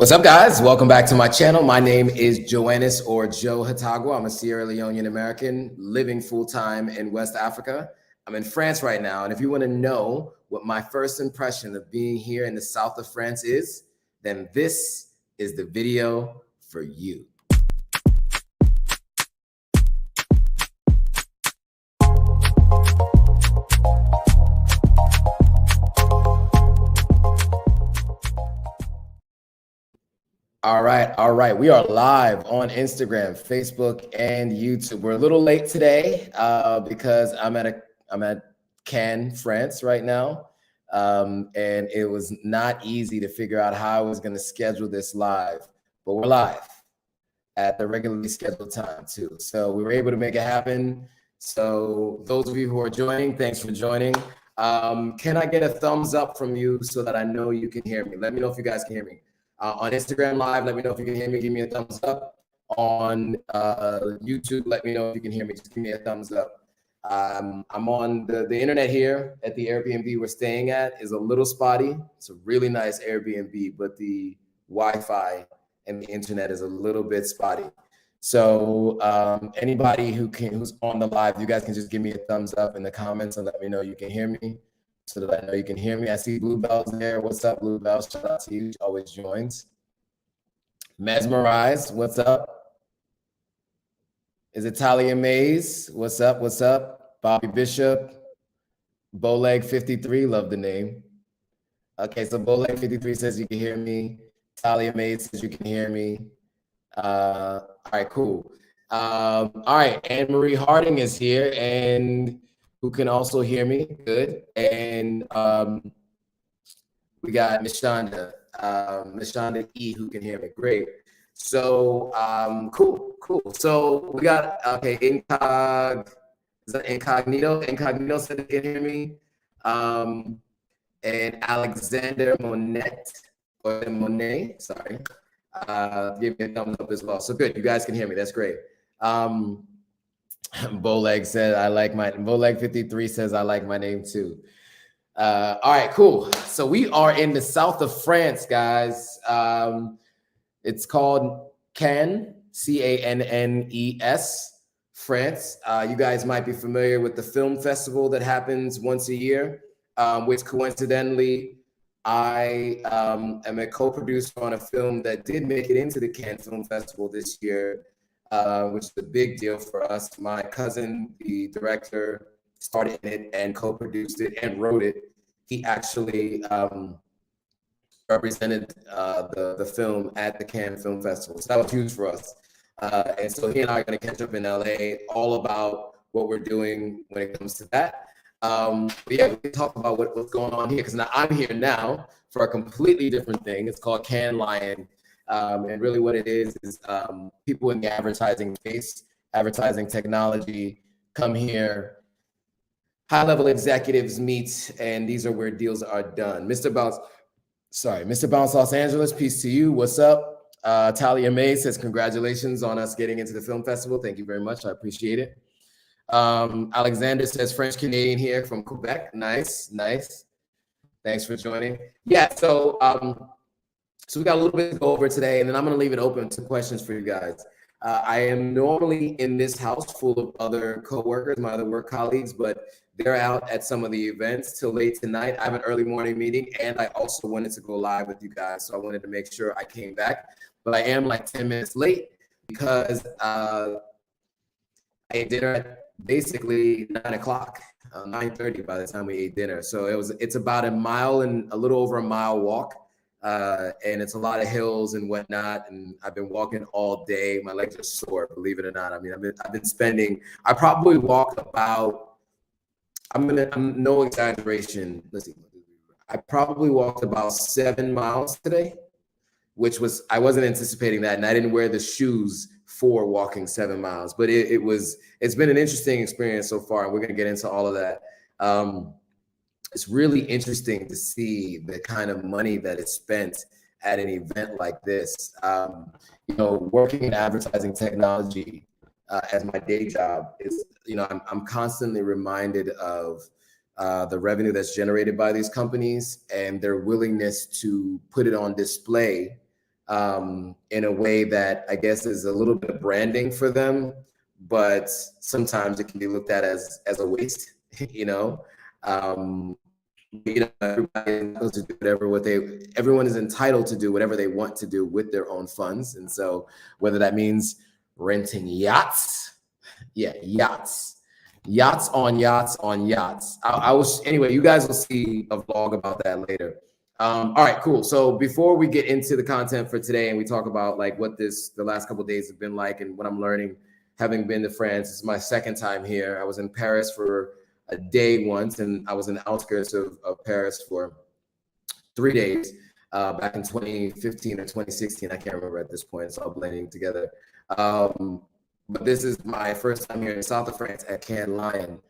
What's up, guys? Welcome back to my channel. My name is Joannis or Joe Hatagwa. I'm a Sierra Leonean American living full-time in West Africa. I'm in France right now, and if you want to know what my first impression of being here in the south of France is, then this is the video for you. All right. We are live on Instagram, Facebook, and YouTube. We're a little late today because I'm at Cannes, France right now, and it was not easy to figure out how I was going to schedule this live. But we're live at the regularly scheduled time too, so we were able to make it happen. So those of you who are joining, thanks for joining. Can I get a thumbs up from you so that I know you can hear me? Let me know if you guys can hear me. On Instagram Live, let me know if you can hear me. Give me a thumbs up. On YouTube, let me know if you can hear me. Just give me a thumbs up. I'm on the internet here at the Airbnb we're staying at is a little spotty. It's a really nice Airbnb, but the Wi-Fi and the internet is a little bit spotty. So anybody who's on the live, you guys can just give me a thumbs up in the comments and let me know you can hear me, so that I know you can hear me. I see Bluebell's there. What's up, Bluebell? Shout out to you. She always joins. Mesmerized, what's up? Is it Talia Mays? What's up? What's up? Bobby Bishop. Bowleg 53, love the name. Okay, so Bowleg 53 says you can hear me. Talia Mays says you can hear me. All right, cool. All right, Anne Marie Harding is here and who can also hear me. Good. And we got Miss Shonda E, who can hear me. Great. So cool. So we got is that Incognito? Incognito said they can hear me. And Alexander Monet, sorry. Give me a thumbs up as well. So good, you guys can hear me. That's great. Bowleg said Bowleg 53 says I like my name too. All right, cool. So we are in the south of France, guys. It's called Cannes, Cannes, France. You guys might be familiar with the film festival that happens once a year, which coincidentally, I am a co-producer on a film that did make it into the Cannes Film Festival this year, which is a big deal for us. My cousin, the director, started it and co-produced it and wrote it. He actually represented the film at the Cannes Film Festival. So that was huge for us. And so he and I are going to catch up in LA, all about what we're doing when it comes to that. But yeah, we can talk about what's going on here, because now I'm here now for a completely different thing. It's called Cannes Lion. And really what it is people in the advertising space, advertising technology, come here, high-level executives meet, and these are where deals are done. Mr. Bounce Los Angeles, peace to you. What's up? Talia May says, congratulations on us getting into the film festival. Thank you very much. I appreciate it. Alexander says, French Canadian here from Quebec. Nice. Thanks for joining. Yeah, so we got a little bit to go over today, and then I'm going to leave it open to questions for you guys. I am normally in this house full of other coworkers, my other work colleagues, but they're out at some of the events till late tonight. I have an early morning meeting, and I also wanted to go live with you guys, so I wanted to make sure I came back. But I am like 10 minutes late because I ate dinner at basically 9 o'clock, 9:30 by the time we ate dinner. So it's about a little over a mile walk. And it's a lot of hills and whatnot. And I've been walking all day. My legs are sore, believe it or not. I mean, I probably walk about, I'm no exaggeration. Let's see. I probably walked about 7 miles today, I wasn't anticipating that. And I didn't wear the shoes for walking 7 miles, but it's been an interesting experience so far. And we're going to get into all of that. It's really interesting to see the kind of money that is spent at an event like this. Working in advertising technology as my day job is, I'm constantly reminded of the revenue that's generated by these companies and their willingness to put it on display in a way that I guess is a little bit of branding for them, but sometimes it can be looked at as a waste, you know. Everybody is entitled to do everyone is entitled to do whatever they want to do with their own funds. And so whether that means renting yachts, yachts on yachts on yachts. I was anyway, you guys will see a vlog about that later. All right, cool. So before we get into the content for today and we talk about like what the last couple of days have been like and what I'm learning, having been to France, it's my second time here. I was in Paris for a day once, and I was in the outskirts of Paris for 3 days back in 2015 or 2016. I can't remember at this point. It's all blending together. But this is my first time here in south of France at Cannes Lion,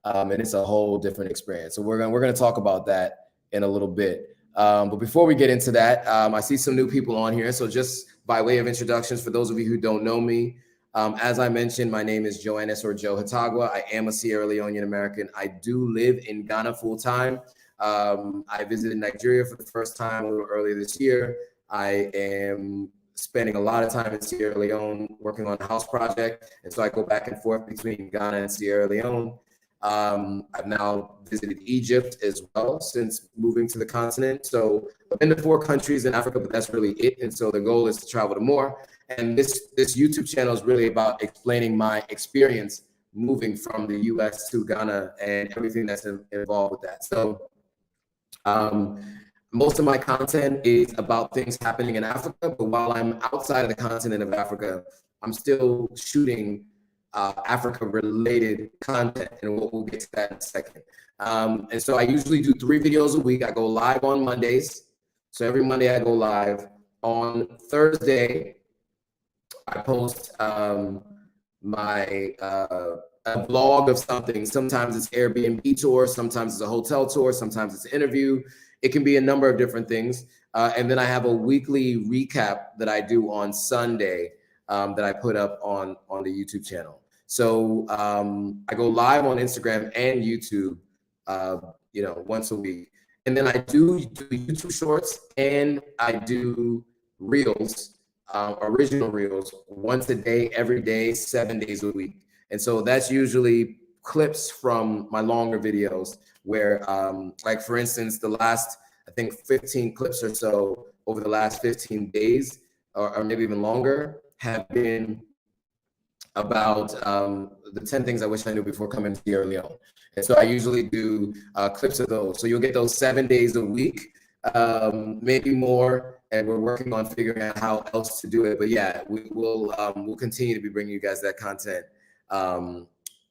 and it's a whole different experience. So we're gonna talk about that in a little bit. But before we get into that, I see some new people on here. So just by way of introductions, for those of you who don't know me, as I mentioned, my name is Joannis or Joe Hattagua. I am a Sierra Leonean American. I do live in Ghana full time. I visited Nigeria for the first time a little earlier this year. I am spending a lot of time in Sierra Leone working on a house project. And so I go back and forth between Ghana and Sierra Leone. I've now visited Egypt as well since moving to the continent. So I've been to 4 countries in Africa, but that's really it. And so the goal is to travel to more. And this YouTube channel is really about explaining my experience moving from the US to Ghana and everything that's involved with that. So most of my content is about things happening in Africa, but while I'm outside of the continent of Africa, I'm still shooting Africa-related content, and we'll get to that in a second. And so I usually do 3 videos a week. I go live on Mondays. So every Monday I go live. On Thursday, I post my a vlog of something. Sometimes it's Airbnb tour, sometimes it's a hotel tour, sometimes it's an interview. It can be a number of different things. And then I have a weekly recap that I do on Sunday that I put up on the YouTube channel. So I go live on Instagram and YouTube, once a week. And then I do YouTube shorts and I do reels, original reels, once a day, every day, 7 days a week. And so that's usually clips from my longer videos where, like for instance, the last, I think 15 clips or so over the last 15 days, or maybe even longer, have been about the 10 things I wish I knew before coming to Sierra Leone. And so I usually do clips of those. So you'll get those 7 days a week, maybe more. And we're working on figuring out how else to do it. But yeah, we'll continue to be bringing you guys that content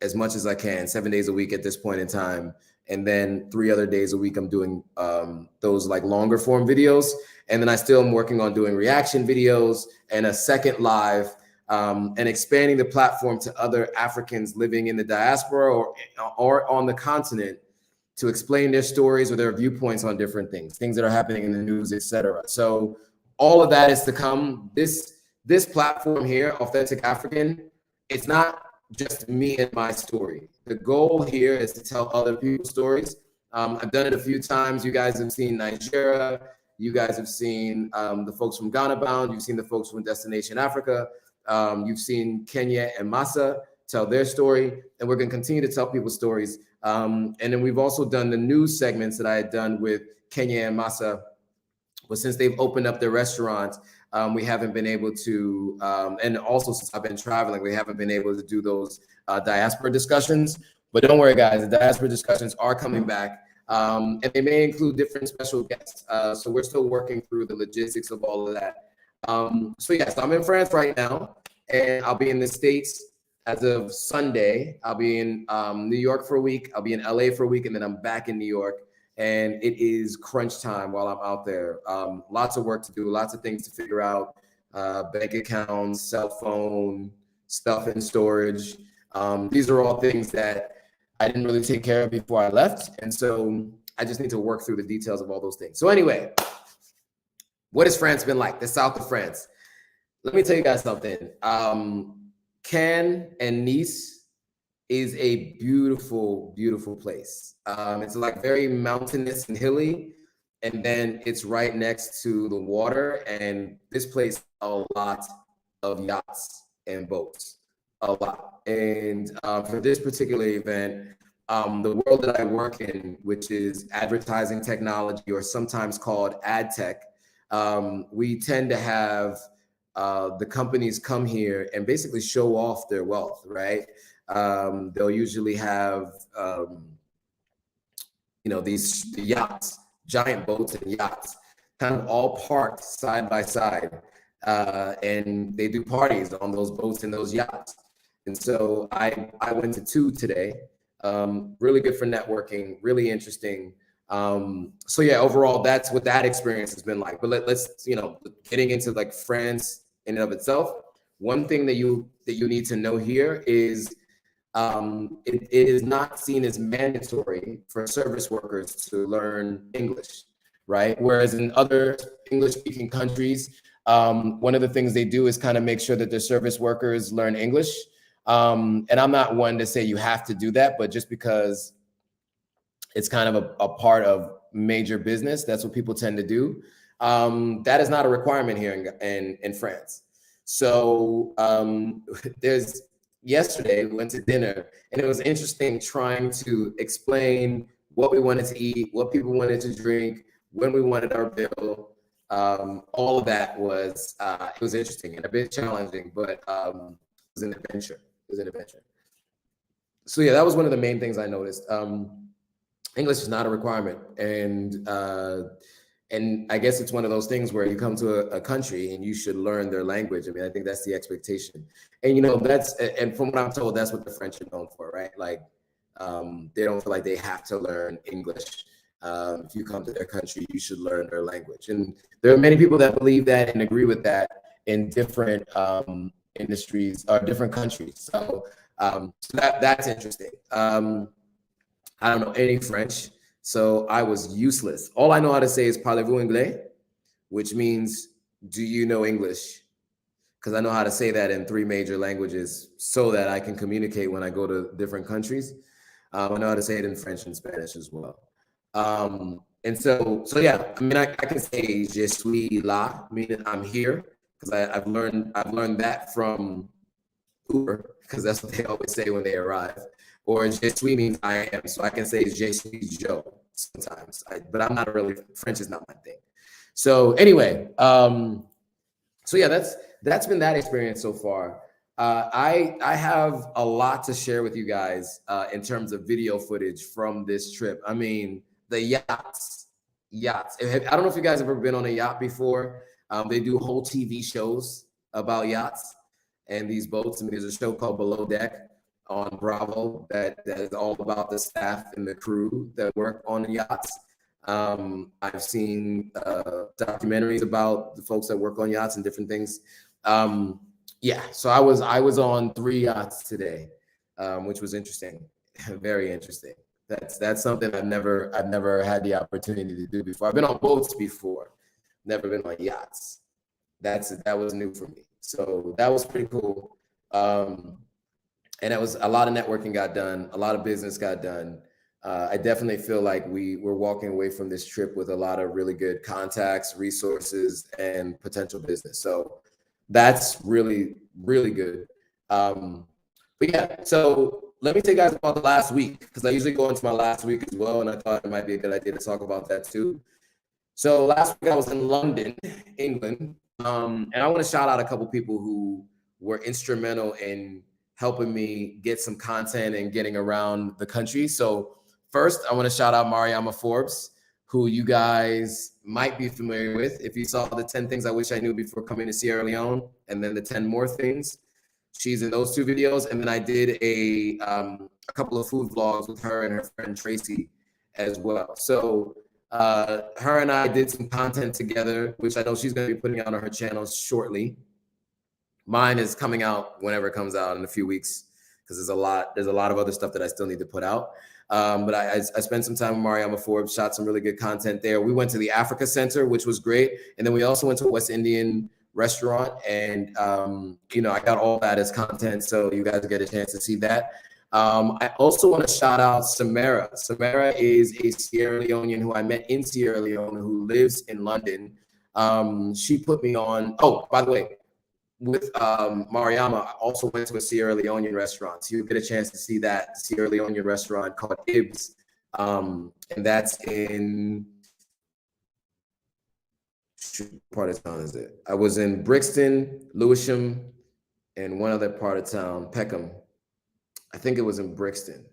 as much as I can, 7 days a week at this point in time. And then 3 other days a week, I'm doing those like longer form videos. And then I still am working on doing reaction videos and a second live and expanding the platform to other Africans living in the diaspora or on the continent to explain their stories or their viewpoints on different things that are happening in the news, etc. So all of that is to come. This platform here, Authentic African, it's not just me and my story. The goal here is to tell other people's stories. I've done it a few times. You guys have seen Nigeria. You guys have seen the folks from Ghana Bound. You've seen the folks from Destination Africa. You've seen Kenya and Massa tell their story, and we're going to continue to tell people's stories. And then we've also done the news segments that I had done with Kenya and Massa. But since they've opened up their restaurants, we haven't been able to, and also since I've been traveling, we haven't been able to do those diaspora discussions. But don't worry, guys, the diaspora discussions are coming back, and they may include different special guests. So we're still working through the logistics of all of that. So yes, I'm in France right now, and I'll be in the States as of Sunday. I'll be in New York for a week. I'll be in LA for a week, and then I'm back in New York. And it is crunch time while I'm out there. Lots of work to do, lots of things to figure out, bank accounts, cell phone, stuff in storage. These are all things that I didn't really take care of before I left. And so I just need to work through the details of all those things. So anyway, what has France been like, the south of France? Let me tell you guys something. Cannes and Nice is a beautiful, beautiful place. It's like very mountainous and hilly. and then it's right next to the water. And this place a lot of yachts and boats, a lot. And for this particular event, the world that I work in, which is advertising technology, or sometimes called ad tech, we tend to have the companies come here and basically show off their wealth, right? They'll usually have, these yachts, giant boats and yachts, kind of all parked side by side. And they do parties on those boats and those yachts. And so I went to two today. Really good for networking, really interesting. So yeah, overall, that's what that experience has been like. But let's getting into like France in and of itself. One thing that you need to know here is it is not seen as mandatory for service workers to learn English, right? Whereas in other English-speaking countries, one of the things they do is kind of make sure that their service workers learn English. And I'm not one to say you have to do that, but just because it's kind of a part of major business, that's what people tend to do. That is not a requirement here in France. So yesterday we went to dinner, and it was interesting trying to explain what we wanted to eat, what people wanted to drink, when we wanted our bill. All of that was it was interesting and a bit challenging, but it was an adventure. It was an adventure. So yeah, that was one of the main things I noticed. English is not a requirement, and I guess it's one of those things where you come to a country and you should learn their language. I mean, I think that's the expectation, and and from what I'm told, that's what the French are known for, right? Like, they don't feel like they have to learn English. If you come to their country, you should learn their language, and there are many people that believe that and agree with that in different industries or different countries. So, that's interesting. I don't know any French, so I was useless. All I know how to say is parlez-vous anglais, which means, do you know English? Because I know how to say that in 3 major languages so that I can communicate when I go to different countries. I know how to say it in French and Spanish as well. And so yeah, I mean, I can say je suis là, meaning I'm here, because I've learned that from Uber, because that's what they always say when they arrive. Or je suis means I am, so I can say je suis Joe sometimes. But I'm not really, French is not my thing. So anyway, so yeah, that's been that experience so far. I have a lot to share with you guys in terms of video footage from this trip. I mean, the yachts. I don't know if you guys have ever been on a yacht before. They do whole TV shows about yachts and these boats. I mean, there's a show called Below Deck on Bravo that is all about the staff and the crew that work on the yachts. I've seen documentaries about the folks that work on yachts and different things. Yeah, so I was on 3 yachts today, which was interesting, very interesting. That's something I've never had the opportunity to do before. I've been on boats before, never been on yachts. That was new for me. So that was pretty cool. And it was a lot of networking got done, a lot of business got done. I definitely feel like we're walking away from this trip with a lot of really good contacts, resources, and potential business. So that's really, really good. But yeah, so let me tell you guys about the last week, because I usually go into my last week as well, and I thought it might be a good idea to talk about that too. So last week I was in London, England, and I want to shout out a couple people who were instrumental in helping me get some content and getting around the country. So first, I want to shout out Mariama Forbes, who you guys might be familiar with if you saw the 10 things I wish I knew before coming to Sierra Leone, and then the 10 more things. She's in those 2 videos. And then I did a couple of food vlogs with her and her friend Tracy as well. So her and I did some content together, which I know she's going to be putting out on her channel shortly. Mine is coming out whenever it comes out in a few weeks, because there's a lot of other stuff that I still need to put out. But I spent some time with Mariama Forbes, shot some really good content there. We went to the Africa Center, which was great. And then we also went to a West Indian restaurant, and I got all that as content, so you guys get a chance to see that. I also want to shout out Samara. Samara is a Sierra Leonean who I met in Sierra Leone who lives in London. She put me on. Oh, by the way, with Mariama, I also went to a Sierra Leonean restaurant. So you'll get a chance to see that Sierra Leonean restaurant called Ibs. And that's in, part of town is it? I was in Brixton, Lewisham, and one other part of town, Peckham. I think it was in Brixton.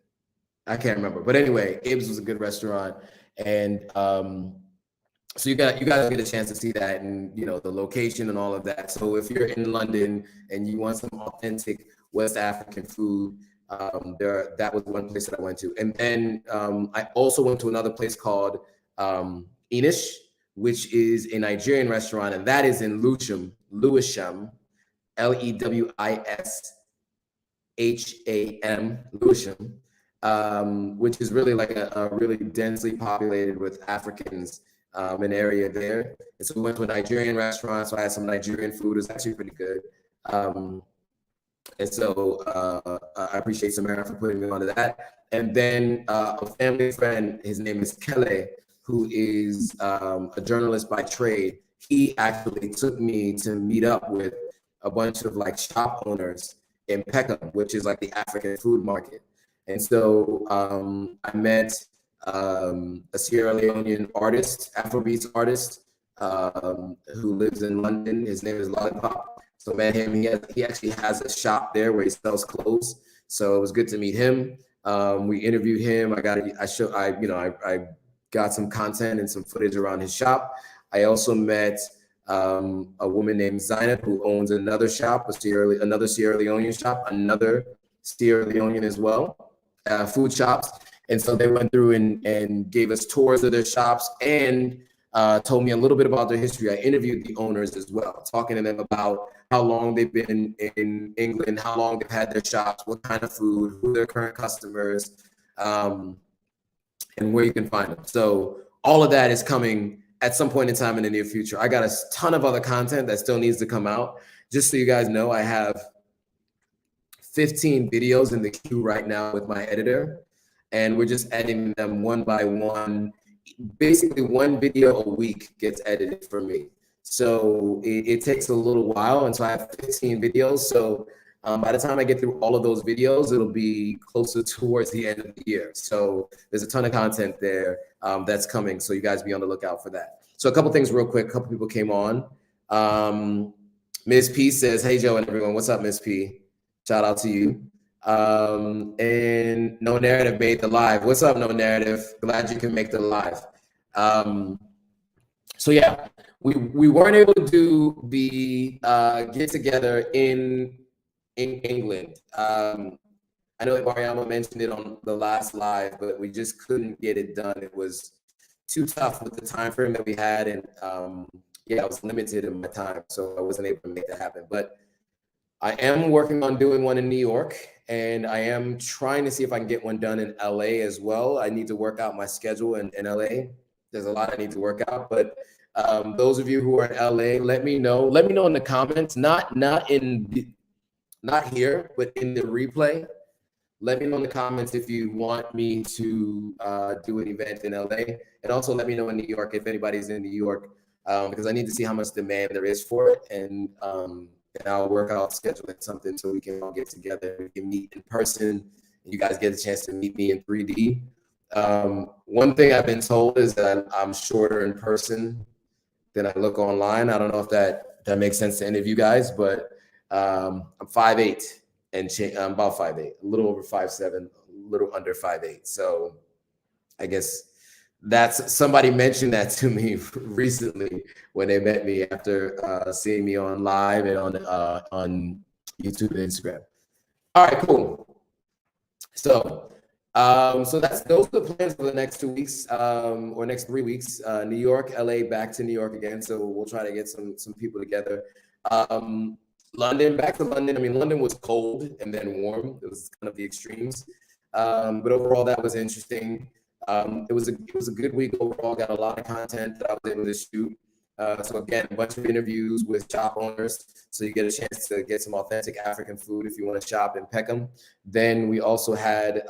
I can't remember. But anyway, Ibs was a good restaurant. And so you guys get a chance to see that, and the location and all of that. So if you're in London and you want some authentic West African food, that was one place that I went to. And then I also went to another place called Inish, which is a Nigerian restaurant, and that is in Lewisham, Lewisham, Lewisham, which is really like a really densely populated with Africans, an area there. And so we went to a Nigerian restaurant, so I had some Nigerian food. It was actually pretty good. And so I appreciate Samara for putting me onto that. And then a family friend, his name is Kele, who is a journalist by trade. He actually took me to meet up with a bunch of like shop owners in Peckham, which is like the African food market. And so I met a Sierra Leonean artist, Afrobeats artist, who lives in London. His name is Lollipop. So met him. He actually has a shop there where he sells clothes. So it was good to meet him. We interviewed him. I got some content and some footage around his shop. I also met a woman named Zainab who owns another shop, another Sierra Leonean shop, another Sierra Leonean as well, food shops. And so they went through and gave us tours of their shops and told me a little bit about their history. I interviewed the owners as well, talking to them about how long they've been in England, how long they've had their shops, what kind of food, who their current customers, and where you can find them. So all of that is coming at some point in time in the near future. I got a ton of other content that still needs to come out. Just so you guys know, I have 15 videos in the queue right now with my editor, and we're just editing them one by one. Basically, one video a week gets edited for me. So it takes a little while, and so I have 15 videos. So by the time I get through all of those videos, it'll be closer towards the end of the year. So there's a ton of content there that's coming. So you guys be on the lookout for that. So a couple things real quick. A couple people came on. Ms. P says, "Hey, Joe and everyone. What's up, Ms. P? Shout out to you." And No Narrative made the live. What's up, No Narrative? Glad you can make the live. So yeah, we weren't able to do the get together in England. I know that Mariama mentioned it on the last live, but we just couldn't get it done. It was too tough with the time frame that we had, and I was limited in my time, so I wasn't able to make that happen. But I am working on doing one in New York, and I am trying to see if I can get one done in LA as well. I need to work out my schedule in LA. There's a lot I need to work out, but those of you who are in LA, let me know. Let me know in the comments, not here, but in the replay. Let me know in the comments if you want me to do an event in LA, and also let me know in New York if anybody's in New York, because I need to see how much demand there is for it, and I'll work out scheduling something so we can all get together, we can meet in person, and you guys get a chance to meet me in 3D. One thing I've been told is that I'm shorter in person than I look online. I don't know if that makes sense to any of you guys, but I'm 5'8", and I'm about 5'8", a little over 5'7", a little under 5'8". So I guess that's, somebody mentioned that to me recently when they met me after seeing me on live and on YouTube and Instagram. All right, cool. So those are the plans for the next 2 weeks, or next 3 weeks. New York, LA, back to New York again. So we'll try to get some people together. London, back to London. I mean, London was cold and then warm. It was kind of the extremes. But overall, that was interesting. It was a good week overall. Got a lot of content that I was able to shoot. So again, a bunch of interviews with shop owners, so you get a chance to get some authentic African food if you want to shop in Peckham. Then we also had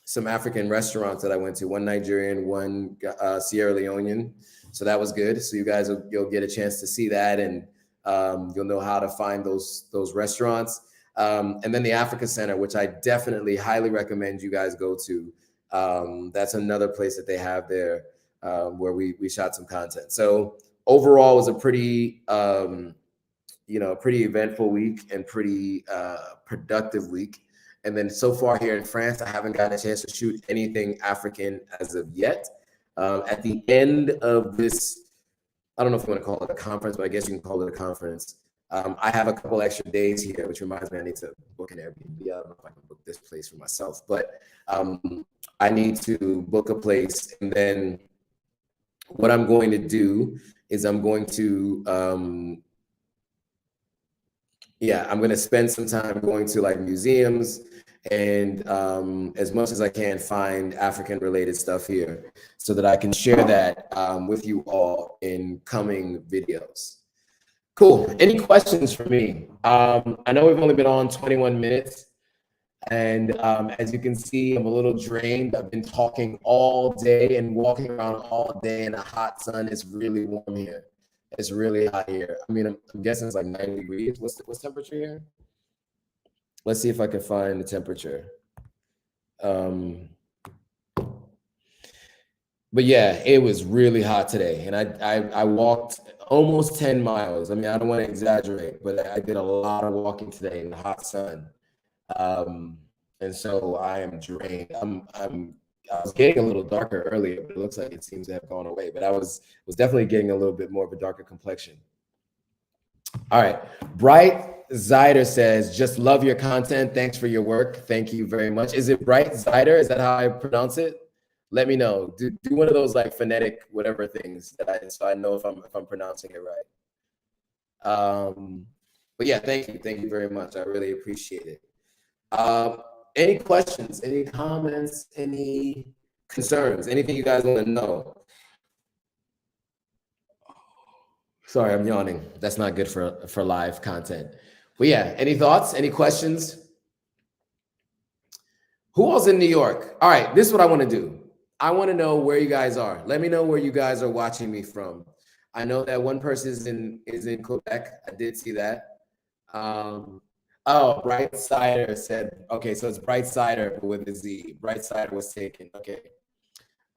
some African restaurants that I went to, one Nigerian, one Sierra Leonean. So that was good. So you guys, you'll get a chance to see that, and you'll know how to find those restaurants. And then the Africa Center, which I definitely highly recommend you guys go to. That's another place that they have there where we shot some content. So overall, it was a pretty, pretty eventful week and pretty productive week. And then so far here in France, I haven't gotten a chance to shoot anything African as of yet. At the end of this, I don't know if you want to call it a conference, but I guess you can call it a conference. I have a couple extra days here, which reminds me I need to book an Airbnb. I don't know if I can book this place for myself, but I need to book a place. And then what I'm going to do is I'm going to, I'm going to spend some time going to like museums and as much as I can find African related stuff here so that I can share that with you all in coming videos. Cool. Any questions for me? I know we've only been on 21 minutes. And as you can see, I'm a little drained. I've been talking all day and walking around all day in the hot sun. It's really warm here. It's really hot here. I mean, I'm guessing it's like 90 degrees. What's temperature here? Let's see if I can find the temperature. But yeah, it was really hot today. And I walked almost 10 miles. I mean, I don't want to exaggerate, but I did a lot of walking today in the hot sun. And so I am drained. I was getting a little darker earlier, but it looks like it seems to have gone away. But I was definitely getting a little bit more of a darker complexion. All right. Bright Zyder says, just love your content. Thanks for your work. Thank you very much. Is it Bright Zyder? Is that how I pronounce it? Let me know. Do one of those like phonetic whatever things so I know if I'm pronouncing it right. But yeah, thank you very much. I really appreciate it. Any questions, any comments, any concerns, anything you guys want to know? Sorry, I'm yawning. That's not good for live content. But yeah, any thoughts, any questions? Who else in New York? All right, this is what I want to do. I want to know where you guys are. Let me know where you guys are watching me from. I know that one person is in Quebec. I did see that. Oh, Bright Cider said, okay, so it's Bright Cider with a Z. Bright Cider was taken. Okay.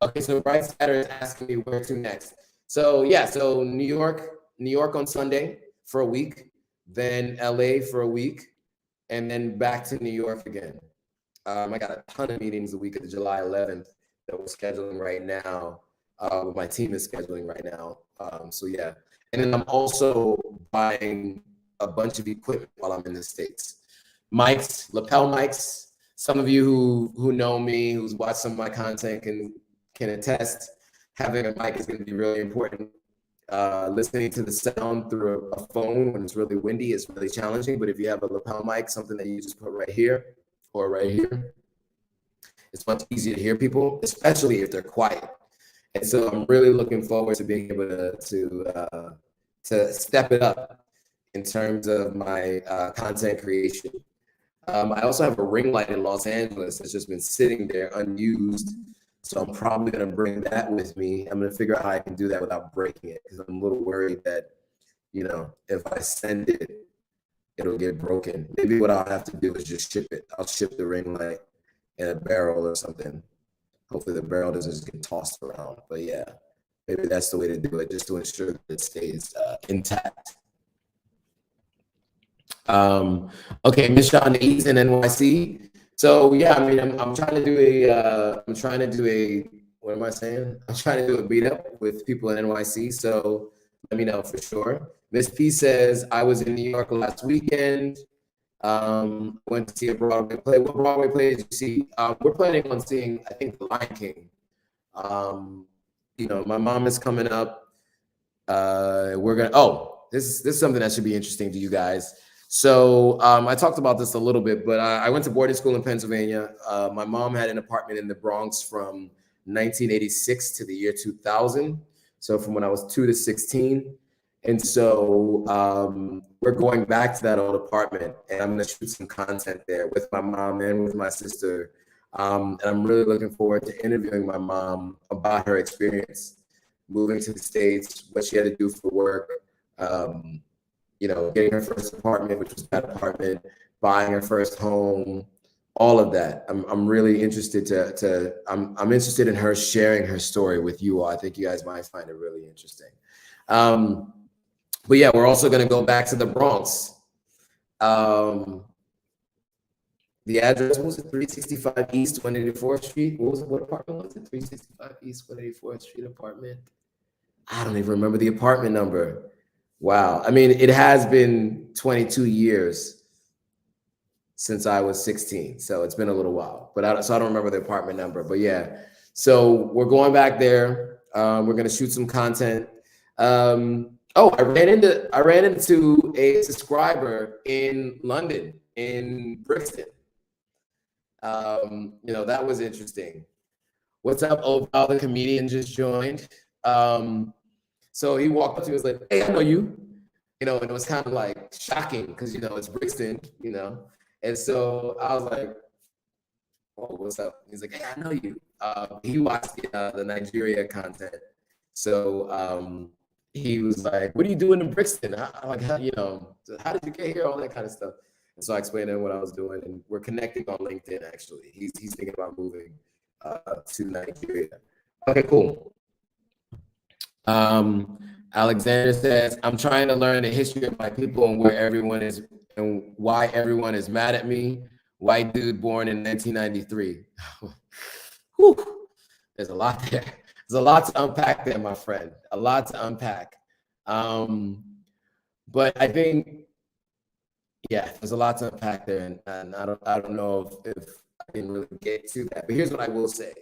Okay, so Bright Cider is asking me where to next. So yeah, so New York on Sunday for a week, then LA for a week, and then back to New York again. I got a ton of meetings the week of July 11th that we're scheduling right now. My team is scheduling right now. So yeah, and then I'm also buying a bunch of equipment while I'm in the States. Mics, lapel mics. Some of you who know me, who's watched some of my content can attest. Having a mic is going to be really important. Listening to the sound through a phone when it's really windy is really challenging. But if you have a lapel mic, something that you just put right here or right here, it's much easier to hear people, especially if they're quiet. And so I'm really looking forward to being able to step it up in terms of my content creation. I also have a ring light in Los Angeles that's just been sitting there unused. So I'm probably going to bring that with me. I'm going to figure out how I can do that without breaking it, because I'm a little worried that, if I send it, it'll get broken. Maybe what I'll have to do is just ship it. I'll ship the ring light in a barrel or something. Hopefully the barrel doesn't just get tossed around. But yeah, maybe that's the way to do it, just to ensure that it stays intact. Okay, Miss Sean Eats in NYC. So yeah, I mean, I'm trying to do a what am I saying? I'm trying to do a beat up with people in NYC. So let me know for sure. Miss P says, I was in New York last weekend. Went to see a Broadway play. What Broadway play did you see? We're planning on seeing, I think, The Lion King. My mom is coming up. This is something that should be interesting to you guys. So I talked about this a little bit, but I went to boarding school in Pennsylvania. My mom had an apartment in the Bronx from 1986 to the year 2000. So from when I was 2 to 16. And so we're going back to that old apartment, and I'm going to shoot some content there with my mom and with my sister. And I'm really looking forward to interviewing my mom about her experience moving to the States, what she had to do for work, you know, getting her first apartment, which was that apartment, buying her first home, all of that. I'm really interested I'm interested in her sharing her story with you all. I think you guys might find it really interesting. But yeah, we're also going to go back to the Bronx. The address, what was it? 365 East 184th Street. What apartment was it? 365 East 184th Street apartment. I don't even remember the apartment number. Wow. I mean, it has been 22 years since I was 16. So it's been a little while, but I don't remember the apartment number, but yeah. So we're going back there. We're going to shoot some content. Oh, I ran into a subscriber in London, in Brixton. You know, that was interesting. What's up, Oval, the comedian just joined. So he walked up to me and was like, hey, I know you. You know, and it was kind of like shocking because, you know, it's Brixton, you know. And so I was like, oh, what's up? He's like, hey, I know you. He watched the Nigeria content. So he was like, what are you doing in Brixton? You know, how did you get here? All that kind of stuff. And so I explained to him what I was doing, and we're connecting on LinkedIn, actually. He's thinking about moving to Nigeria. Okay, cool. Alexander says, I'm trying to learn the history of my people and where everyone is and why everyone is mad at me. White dude born in 1993. Whew. There's a lot there. There's a lot to unpack there, my friend. A lot to unpack. But I think, yeah, there's a lot to unpack there, and I don't know if I can really get to that. But here's what I will say,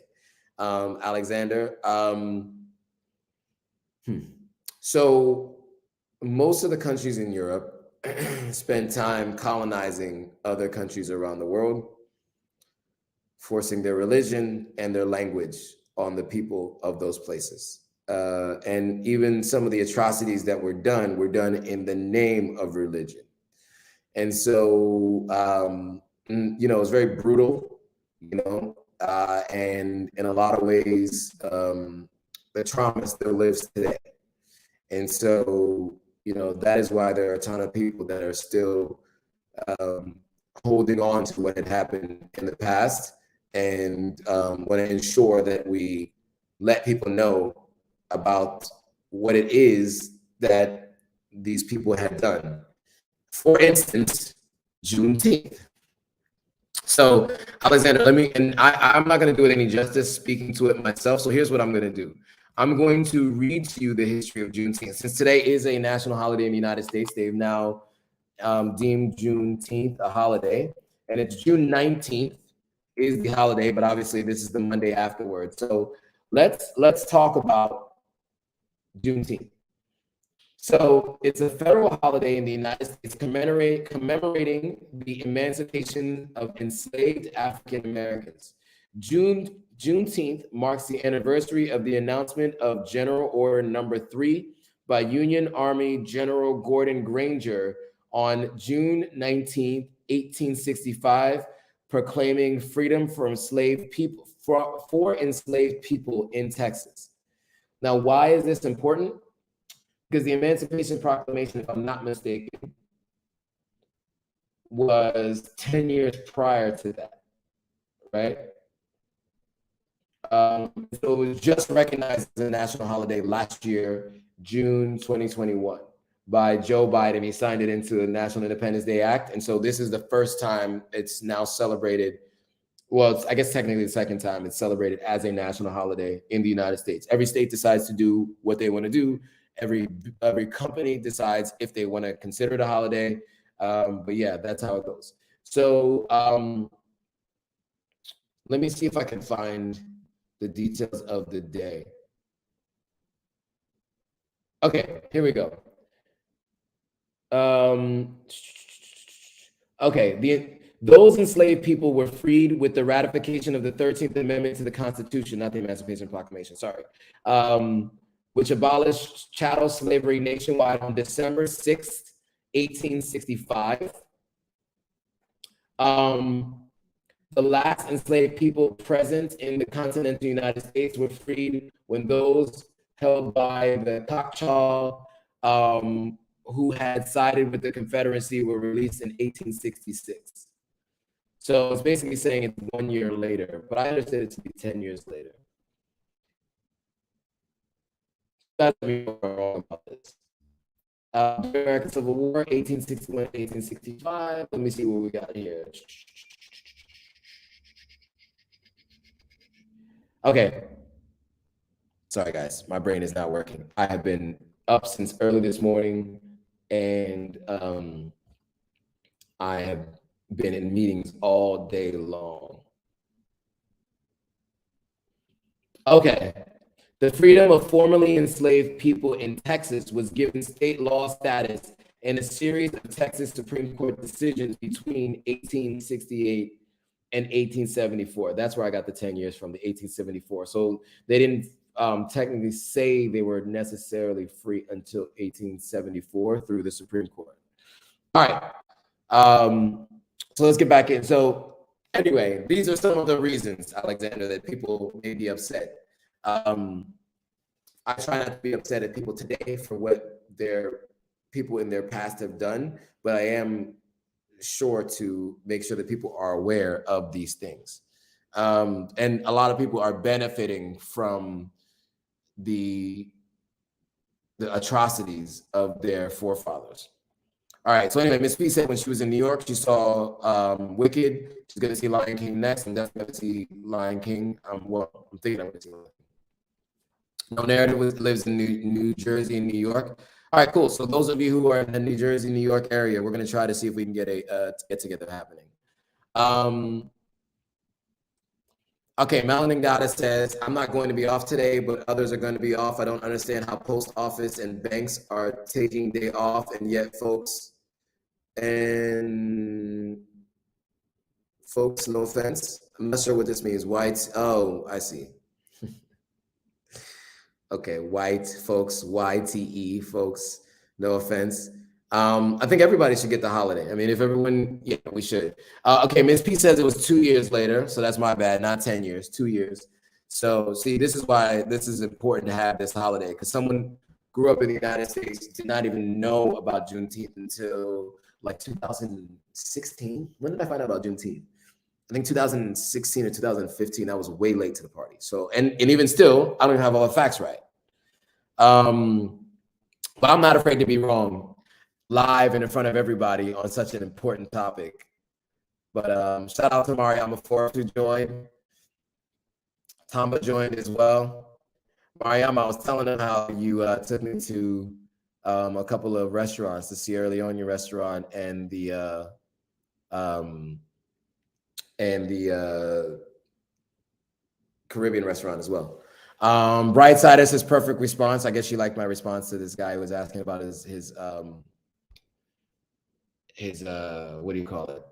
Alexander. So most of the countries in Europe spend time colonizing other countries around the world, forcing their religion and their language on the people of those places. And even some of the atrocities that were done in the name of religion. And so, you know, it's very brutal, you know, and in a lot of ways, the trauma still lives today. And so, you know, that is why there are a ton of people that are still holding on to what had happened in the past, and want to ensure that we let people know about what it is that these people had done. For instance, Juneteenth. So, Alexander, I'm not going to do it any justice speaking to it myself. So here's what I'm going to do. I'm going to read to you the history of Juneteenth. Since today is a national holiday in the United States, they've now deemed Juneteenth a holiday, and it's June 19th is the holiday, but obviously this is the Monday afterwards. So let's talk about Juneteenth. So it's a federal holiday in the United States commemorating the emancipation of enslaved African Americans. Juneteenth marks the anniversary of the announcement of General Order Number 3 by Union Army General Gordon Granger on June 19, 1865, proclaiming freedom for enslaved people in Texas. Now, why is this important? Because the Emancipation Proclamation, if I'm not mistaken, was 10 years prior to that, right? So it was just recognized as a national holiday last year, June 2021, by Joe Biden. He signed it into the National Independence Day Act. And so this is the first time it's now celebrated. Well, it's, I guess technically the second time it's celebrated as a national holiday in the United States. Every state decides to do what they want to do. Every company decides if they want to consider it a holiday. But yeah, that's how it goes. So let me see if I can find the details of the day. Okay, here we go. Okay, those enslaved people were freed with the ratification of the 13th Amendment to the Constitution, not the Emancipation Proclamation, sorry. which abolished chattel slavery nationwide on December 6th, 1865. The last enslaved people present in the continental United States were freed when those held by the Choctaw who had sided with the Confederacy were released in 1866. So it's basically saying it's 1 year later, but I understood it to be 10 years later. That's wrong about this. American Civil War, 1861, 1865. Let me see what we got here. Okay. Sorry, guys. My brain is not working. I have been up since early this morning, and I have been in meetings all day long. Okay. The freedom of formerly enslaved people in Texas was given state law status in a series of Texas Supreme Court decisions between 1868 and 1874. That's where I got the 10 years from, the 1874. So they didn't technically say they were necessarily free until 1874 through the Supreme Court. All right. So let's get back in. So anyway, these are some of the reasons, Alexander, that people may be upset. I try not to be upset at people today for what their people in their past have done, but I am sure to make sure that people are aware of these things. And a lot of people are benefiting from the atrocities of their forefathers. All right. So anyway, Miss P said when she was in New York, she saw Wicked. She's going to see Lion King next, and definitely going to see Lion King. Well, I'm thinking I'm going to see Lion King. No Narrative lives in New Jersey and New York. All right, cool. So those of you who are in the New Jersey, New York area, we're going to try to see if we can get a get together happening. Okay, Melanin Goddess says, I'm not going to be off today, but others are going to be off. I don't understand how post office and banks are taking day off, and yet folks, no offense. I'm not sure what this means. White, oh, I see. Okay, white folks, YTE folks, no offense. I think everybody should get the holiday. I mean, if everyone, yeah, we should. Okay, Ms. P says it was 2 years later, so that's my bad, not 10 years, 2 years. So see, this is why this is important to have this holiday, because someone grew up in the United States, did not even know about Juneteenth until like 2016. When did I find out about Juneteenth? I think 2016 or 2015, I was way late to the party. So, and even still, I don't even have all the facts right. But I'm not afraid to be wrong live and in front of everybody on such an important topic. But shout out to Mariama Forbes who joined. Tamba joined as well. Mariama, I was telling them how you took me to a couple of restaurants, the Sierra Leone restaurant and the Caribbean restaurant as well. Brightside says perfect response. I guess she liked my response to this guy who was asking about his what do you call it?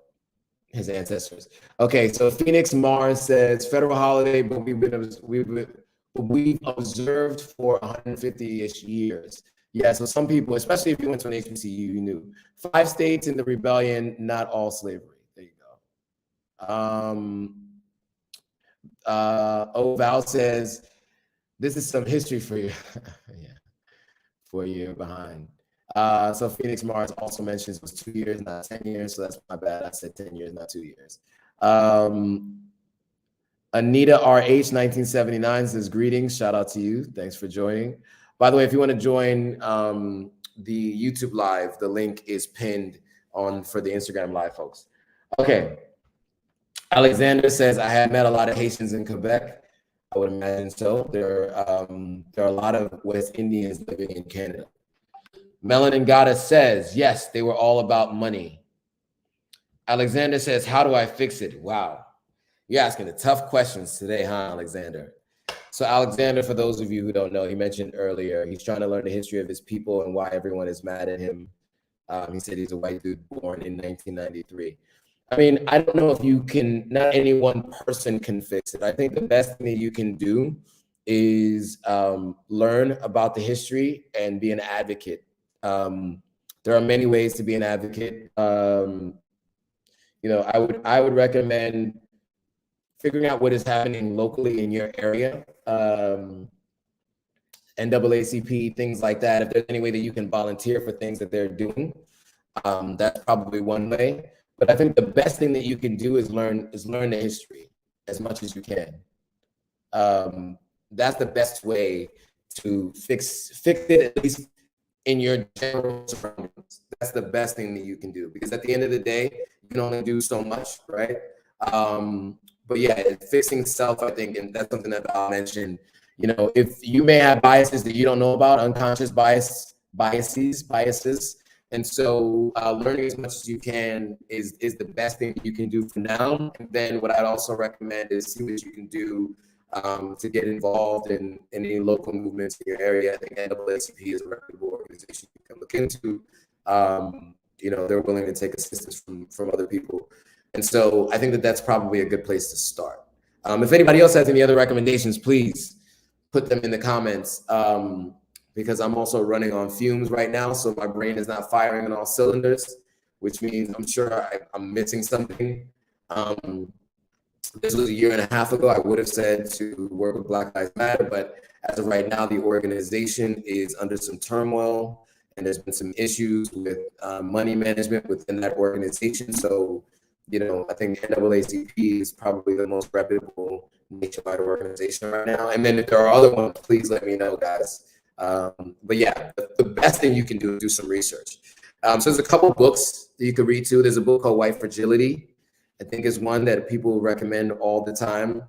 His ancestors. Okay, so Phoenix Mars says federal holiday, but we've observed for 150-ish years. Yeah, so some people, especially if you went to an HBCU, you knew. 5 states in the rebellion, not all slavery. There you go. Val says, this is some history for you. Yeah, 4 year behind. So Phoenix Mars also mentions it was 2 years, not 10 years. So that's my bad. I said 10 years, not 2 years. Anita RH 1979 says greetings. Shout out to you. Thanks for joining. By the way, if you want to join the YouTube live, the link is pinned on for the Instagram live, folks. Okay. Alexander says I have met a lot of Haitians in Quebec. I would imagine so. There are a lot of West Indians living in Canada. Melanin Goddess says, yes, they were all about money. Alexander says, how do I fix it? Wow. You're asking the tough questions today, huh, Alexander? So Alexander, for those of you who don't know, he mentioned earlier, he's trying to learn the history of his people and why everyone is mad at him. He said he's a white dude born in 1993. I mean, I don't know if you can, not any one person can fix it. I think the best thing that you can do is learn about the history and be an advocate. There are many ways to be an advocate. You know, I would recommend figuring out what is happening locally in your area. NAACP, things like that. If there's any way that you can volunteer for things that they're doing, that's probably one way. But I think the best thing that you can do is learn the history as much as you can. That's the best way to fix it, at least in your general surroundings. That's the best thing that you can do, because at the end of the day, you can only do so much, right? But yeah, fixing self, I think, and that's something that I'll mention. You know, if you may have biases that you don't know about, unconscious biases, and so learning as much as you can is the best thing that you can do for now. And then what I'd also recommend is see what you can do to get involved in any local movements in your area. I think NAACP is a reputable organization you can look into. You know, they're willing to take assistance from other people. And so I think that that's probably a good place to start. If anybody else has any other recommendations, please put them in the comments, because I'm also running on fumes right now. So my brain is not firing on all cylinders, which means I'm sure I'm missing something. This was a year and a half ago. I would have said to work with Black Lives Matter, but as of right now, the organization is under some turmoil, and there's been some issues with money management within that organization. So, you know, I think NAACP is probably the most reputable nationwide organization right now. And then if there are other ones, please let me know, guys. But yeah, the best thing you can do is do some research. So there's a couple books that you could read too. There's a book called White Fragility. I think is one that people recommend all the time.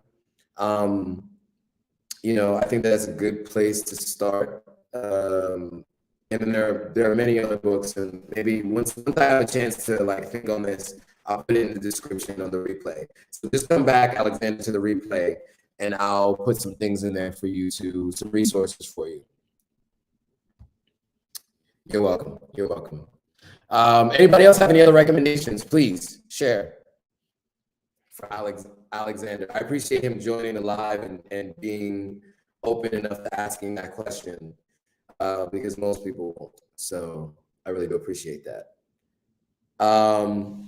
You know, I think that's a good place to start. And then there are many other books, and maybe once I have a chance to like think on this, I'll put it in the description on the replay. So just come back, Alexander, to the replay, and I'll put some things in there for you some resources for you. You're welcome. You're welcome. Anybody else have any other recommendations? Please share. For Alexander, I appreciate him joining the live and being open enough to asking that question, because most people won't. So I really do appreciate that.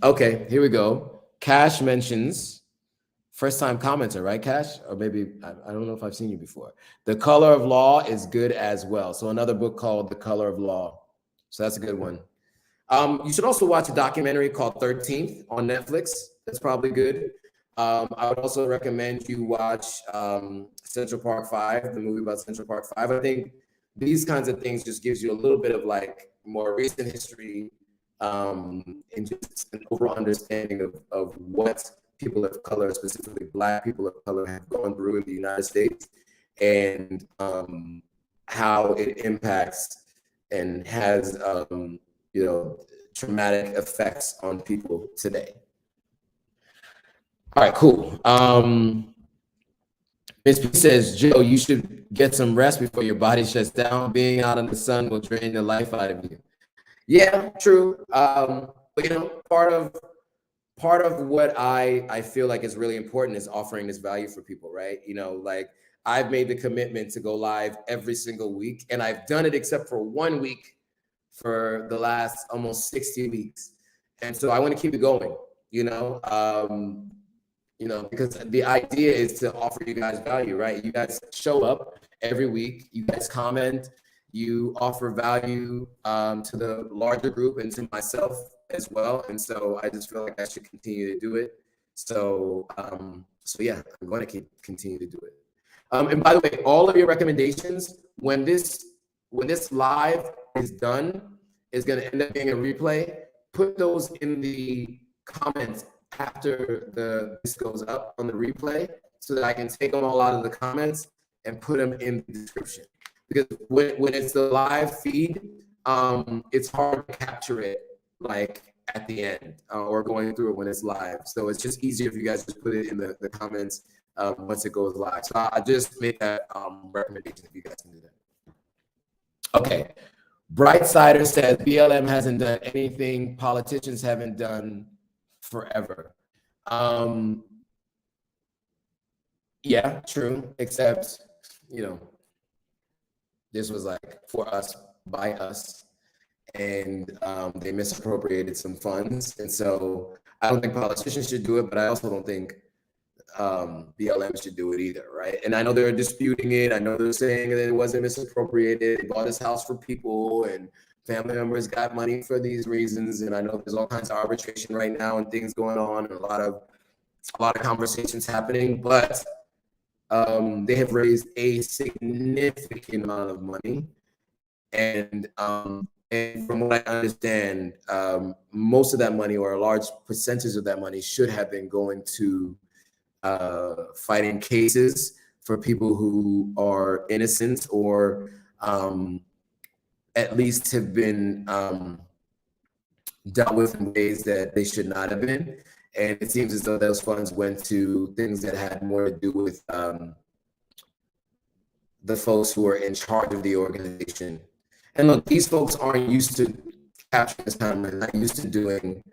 Okay, here we go. Cash mentions, first time commenter, right, Cash? Or maybe, I don't know if I've seen you before. The Color of Law is good as well. So another book called The Color of Law. So that's a good one. You should also watch a documentary called 13th on Netflix. That's probably good. I would also recommend you watch Central Park 5, the movie about Central Park 5. I think these kinds of things just gives you a little bit of like more recent history, and just an overall understanding of what people of color, specifically Black people of color, have gone through in the United States, and how it impacts and has you know, traumatic effects on people today. All right, cool. Ms. P says, Joe, you should get some rest before your body shuts down. Being out in the sun will drain the life out of you. Yeah, true. But you know, part of what I feel like is really important is offering this value for people, right? You know, like I've made the commitment to go live every single week, and I've done it except for 1 week for the last almost 60 weeks. And so I want to keep it going, you know, because the idea is to offer you guys value, right? You guys show up every week, you guys comment, you offer value to the larger group and to myself as well. And so I just feel like I should continue to do it. So, so yeah, I'm going to continue to do it. And by the way, all of your recommendations, when this live is done, is going to end up being a replay. Put those in the comments after this goes up on the replay, so that I can take them all out of the comments and put them in the description. Because when it's the live feed, it's hard to capture it like at the end or going through it when it's live. So it's just easier if you guys just put it in the comments once it goes live. So I just make that recommendation if you guys can do that. Okay. Brightsider says BLM hasn't done anything politicians haven't done forever. Yeah, true. Except you know, this was like for us, by us, and they misappropriated some funds. And so I don't think politicians should do it, but I also don't think BLM should do it either, right? And I know they're disputing it. I know they're saying that it wasn't misappropriated. They bought this house for people, and family members got money for these reasons. And I know there's all kinds of arbitration right now and things going on, and a lot of conversations happening. But they have raised a significant amount of money, and from what I understand, most of that money, or a large percentage of that money, should have been going to fighting cases for people who are innocent, or at least have been dealt with in ways that they should not have been. And it seems as though those funds went to things that had more to do with the folks who are in charge of the organization. And look, these folks aren't used to capturing this kind of money. They're not used to doing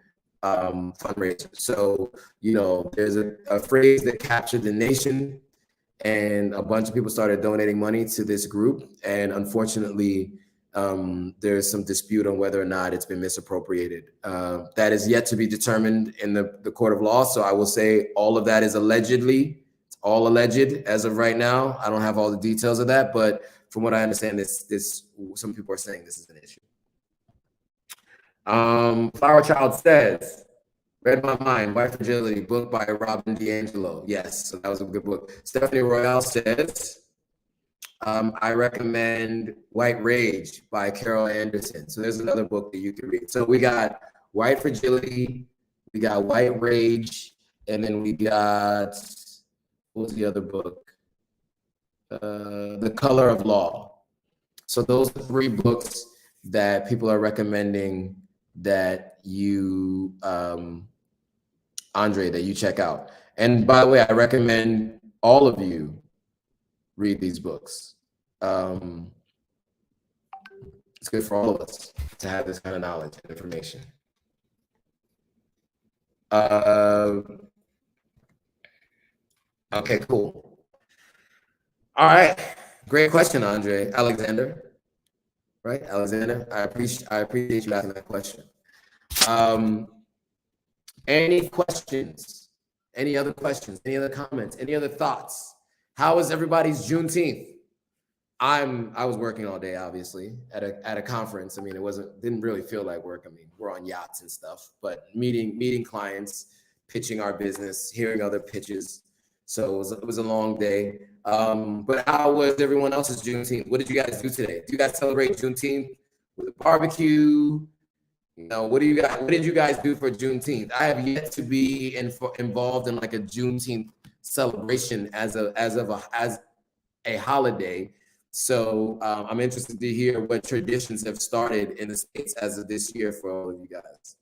fundraisers. So, you know, there's a phrase that captured the nation, and a bunch of people started donating money to this group. And unfortunately, there's some dispute on whether or not it's been misappropriated. That is yet to be determined in the court of law. So I will say all of that is allegedly. It's all alleged as of right now. I don't have all the details of that, but from what I understand, this some people are saying this is an issue. Flower Child says, read my mind, White Fragility, book by Robin DiAngelo. Yes, so that was a good book. Stephanie Royale says, I recommend White Rage by Carol Anderson. So there's another book that you can read. So we got White Fragility, we got White Rage, and then we got, what was the other book? The Color of Law. So those are 3 books that people are recommending that you, Andre, that you check out. And by the way, I recommend all of you read these books. It's good for all of us to have this kind of knowledge and information. Okay, cool. All right, great question, Andre. Alexander, right? Alexander, I appreciate you asking that question. Any questions? Any other questions? Any other comments? Any other thoughts? How was everybody's Juneteenth? I was working all day, obviously, at a conference. I mean, didn't really feel like work. I mean, we're on yachts and stuff, but meeting clients, pitching our business, hearing other pitches. So it was a long day. But how was everyone else's Juneteenth? What did you guys do today? Do you guys celebrate Juneteenth with a barbecue? You know, what did you guys do for Juneteenth? I have yet to be involved in like a Juneteenth celebration as a holiday. So I'm interested to hear what traditions have started in the States as of this year for all of you guys.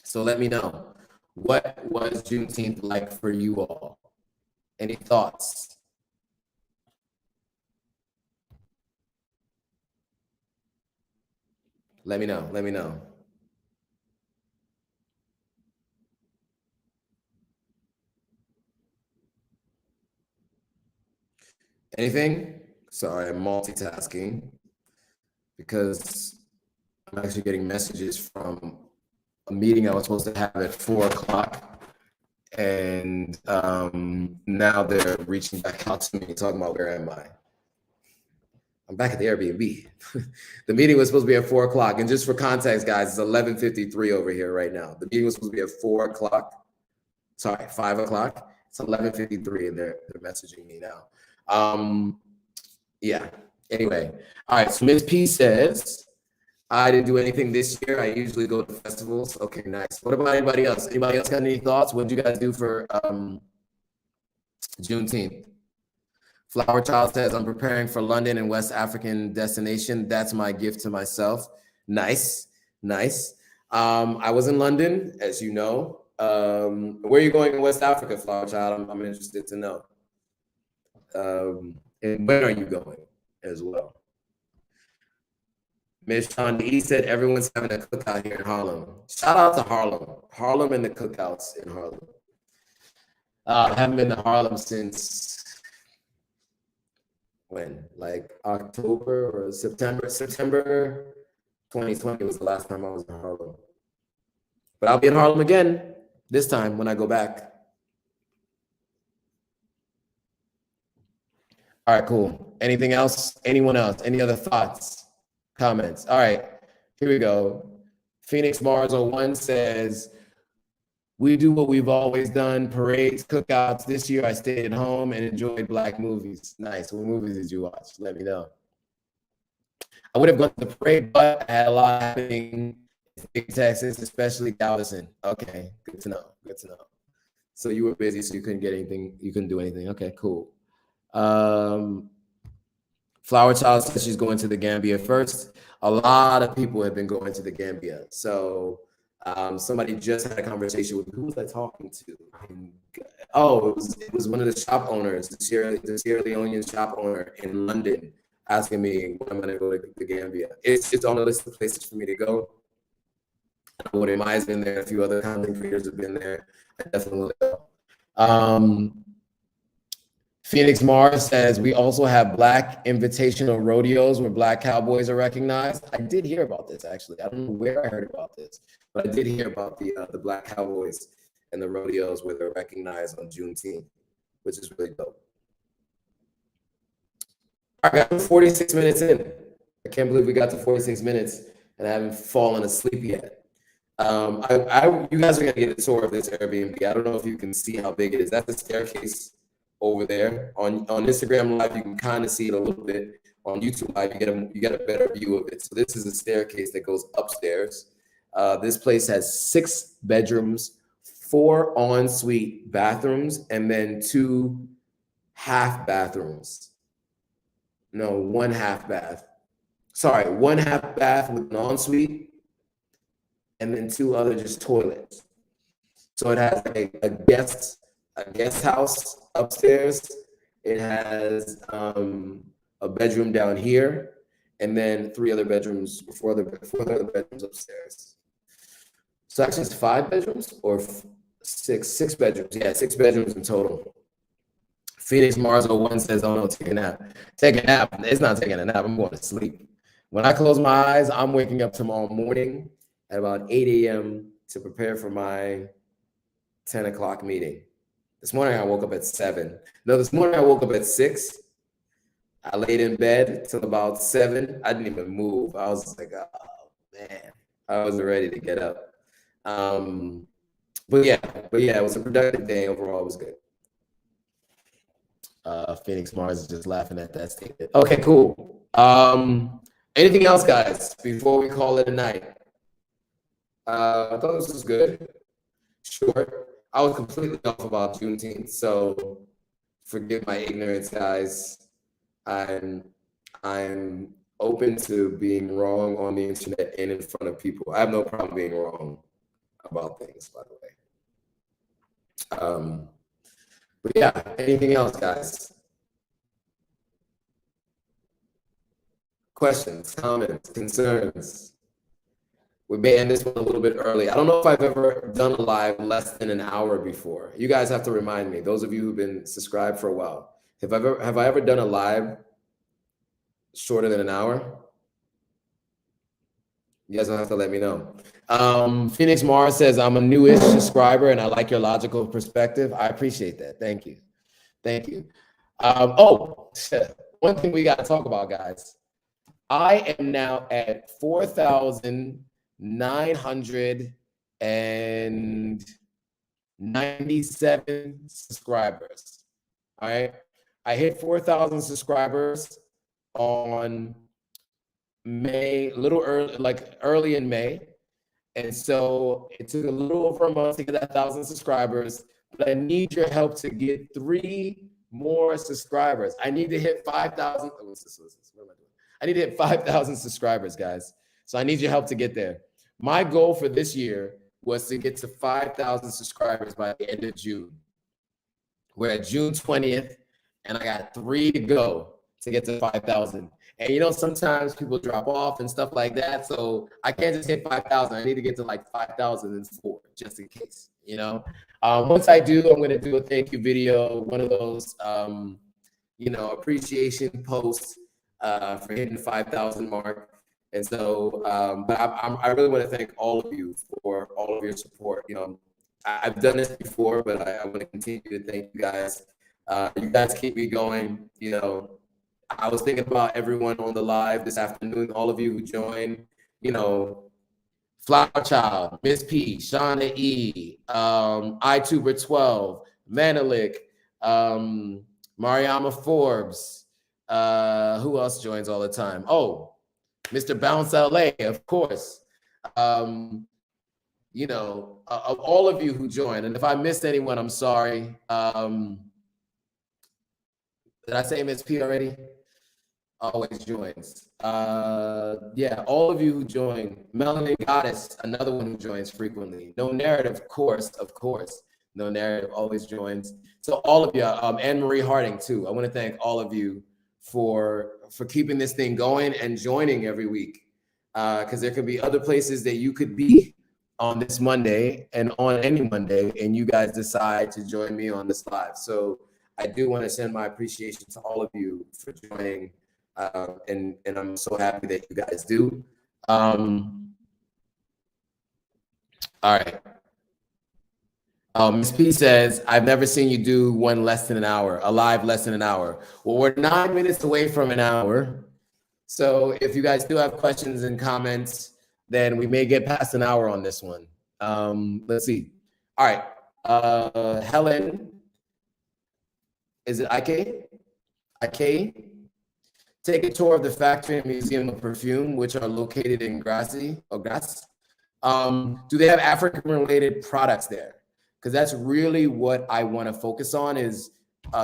So let me know, what was Juneteenth like for you all? Any thoughts? Let me know. Anything? Sorry, I'm multitasking because I'm actually getting messages from a meeting I was supposed to have at 4 o'clock. And now they're reaching back out to me talking about where am I? I'm back at the Airbnb. The meeting was supposed to be at 4 o'clock. And just for context, guys, it's 11:53 over here right now. The meeting was supposed to be at 4 o'clock. Sorry, 5 o'clock. It's 11:53 and they're messaging me now. Yeah, anyway. All right, so Ms. P says, I didn't do anything this year. I usually go to festivals. Okay, nice. What about anybody else? Anybody else got any thoughts? What did you guys do for Juneteenth? Flower Child says, I'm preparing for London and West African destination. That's my gift to myself. Nice, nice. I was in London, as you know. Where are you going in West Africa, Flower Child? I'm interested to know. And when are you going as well? Miss Shonda E said everyone's having a cookout here in Harlem. Shout out to Harlem. Harlem and the cookouts in Harlem. I haven't been to Harlem since when? Like October or September? September 2020 was the last time I was in Harlem. But I'll be in Harlem again this time when I go back. All right, cool. Anything else? Anyone else? Any other thoughts, comments? All right, here we go. Phoenix Mars 01 says, we do what we've always done, parades, cookouts. This year I stayed at home and enjoyed Black movies. Nice. What movies did you watch? Let me know. I would have gone to the parade, but I had a lot happening in Texas, especially Galveston. Okay, good to know. Good to know. So you were busy, so you couldn't get anything. You couldn't do anything. Okay, cool. Flower Child says she's going to the Gambia first. A lot of people have been going to the Gambia. So somebody just had a conversation with, who was I talking to? Oh, it was one of the shop owners, the Sierra Leonean shop owner in London, asking me when I'm going to go to the Gambia. It's on the list of places for me to go. Woody Mai's been there. A few other content creators have been there. I definitely will. Phoenix Mars says, we also have Black invitational rodeos where Black cowboys are recognized. I did hear about this, actually. I don't know where I heard about this, but I did hear about the Black cowboys and the rodeos where they're recognized on Juneteenth, which is really dope. All right, got 46 minutes in. I can't believe we got to 46 minutes and I haven't fallen asleep yet. You guys are gonna get a tour of this Airbnb. I don't know if you can see how big it is. That's the staircase over there. On Instagram Live, you can kind of see it a little bit. On YouTube Live, you get a better view of it. So this is a staircase that goes upstairs. This place has 6 bedrooms, 4 ensuite bathrooms, and then 2 half bathrooms. No, 1 half bath. Sorry, 1 half bath with an ensuite, and then 2 other just toilets. So it has a guest house upstairs. It has a bedroom down here, and then 4 other bedrooms upstairs. So actually, it's 5 bedrooms or 6 bedrooms. Yeah, 6 bedrooms in total. Phoenix Mars 01 says, "Oh no, take a nap." Take a nap. It's not taking a nap. I'm going to sleep. When I close my eyes, I'm waking up tomorrow morning at about 8 a.m. to prepare for my 10 o'clock meeting. This morning I woke up at 7. No, this morning I woke up at 6. I laid in bed till about 7. I didn't even move. I was like, oh man, I wasn't ready to get up. But yeah, it was a productive day overall. It was good. Phoenix Mars is just laughing at that statement. Okay, cool. Anything else, guys, before we call it a night? I thought this was good. Short. I was completely off about Juneteenth, so forgive my ignorance, guys. I'm open to being wrong on the internet and in front of people. I have no problem being wrong about things, by the way. But yeah, anything else, guys? Questions, comments, concerns? We may end this one a little bit early. I don't know if I've ever done a live less than an hour before. You guys have to remind me, those of you who've been subscribed for a while. Have I ever done a live shorter than an hour? You guys don't have to let me know. Phoenix Mars says, I'm a newish subscriber and I like your logical perspective. I appreciate that. Thank you. Thank you. One thing we got to talk about, guys. I am now at 4,997 subscribers. All right. I hit 4,000 subscribers on May, early in May. And so it took a little over a month to get that 1,000 subscribers, but I need your help to get 3 more subscribers. I need to hit 5,000. What am I doing? I need to hit 5,000 subscribers, guys. So I need your help to get there. My goal for this year was to get to 5,000 subscribers by the end of June. We're at June 20th, and I got 3 to go to get to 5,000. And you know, sometimes people drop off and stuff like that. So I can't just hit 5,000. I need to get to like 5,004 just in case, you know. Once I do, I'm going to do a thank you video, one of those appreciation post for hitting the 5,000 mark. And so, but I really want to thank all of you for all of your support. I've done this before, but I want to continue to thank you guys. You guys keep me going. I was thinking about everyone on the live this afternoon, all of you who joined, Flower Child, Miss P, Shauna E, iTuber12, Manelik, Mariama Forbes. Who else joins all the time? Oh, Mr. Bounce LA, of course. Of all of you who joined, and if I missed anyone, I'm sorry. Did I say Miss P already? Always joins. Yeah, all of you who join. Melanie Goddess, another one who joins frequently. No Narrative, of course. No Narrative always joins. So all of you, Anne Marie Harding too. I want to thank all of you for keeping this thing going and joining every week. Because there could be other places that you could be on this Monday and on any Monday, and you guys decide to join me on this live. So I do want to send my appreciation to all of you for joining. And I'm so happy that you guys do. All right. Ms. P says, I've never seen you do one less than an hour, a live less than an hour. Well, we're 9 minutes away from an hour. So if you guys do have questions and comments, then we may get past an hour on this one. Let's see. All right. Helen, is it IK? IK? Take a tour of the factory and museum of perfume, which are located in Grasse. Do they have African-related products there? Because that's really what I want to focus on is